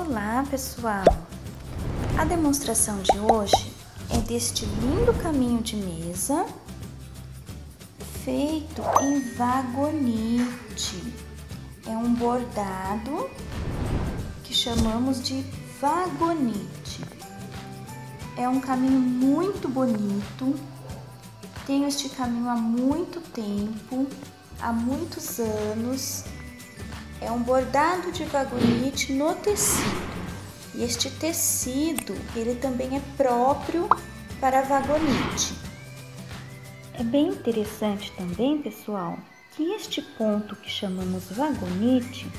Olá, pessoal! A demonstração de hoje é deste lindo caminho de mesa feito em vagonite. É um bordado que chamamos de vagonite. É um caminho muito bonito. Tenho este caminho há muito tempo, há muitos anos. É um bordado de vagonite no tecido. E este tecido, ele também é próprio para a vagonite. É bem interessante também, pessoal, que este ponto que chamamos vagonite,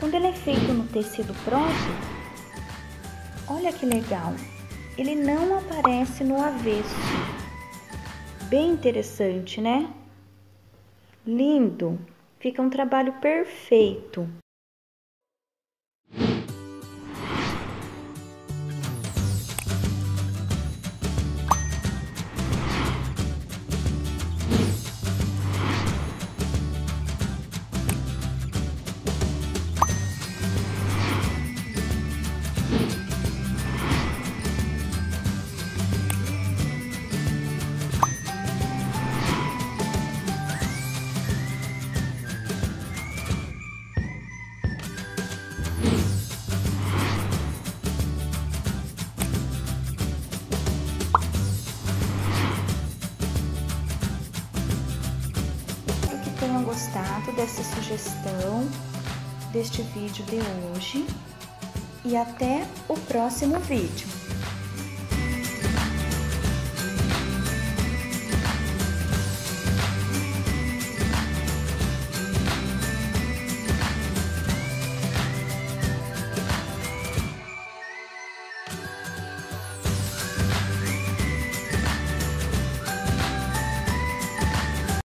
quando ele é feito no tecido próprio, olha que legal, ele não aparece no avesso. Bem interessante, né? Lindo! Fica um trabalho perfeito. Tenham gostado dessa sugestão, deste vídeo de hoje, e até o próximo vídeo.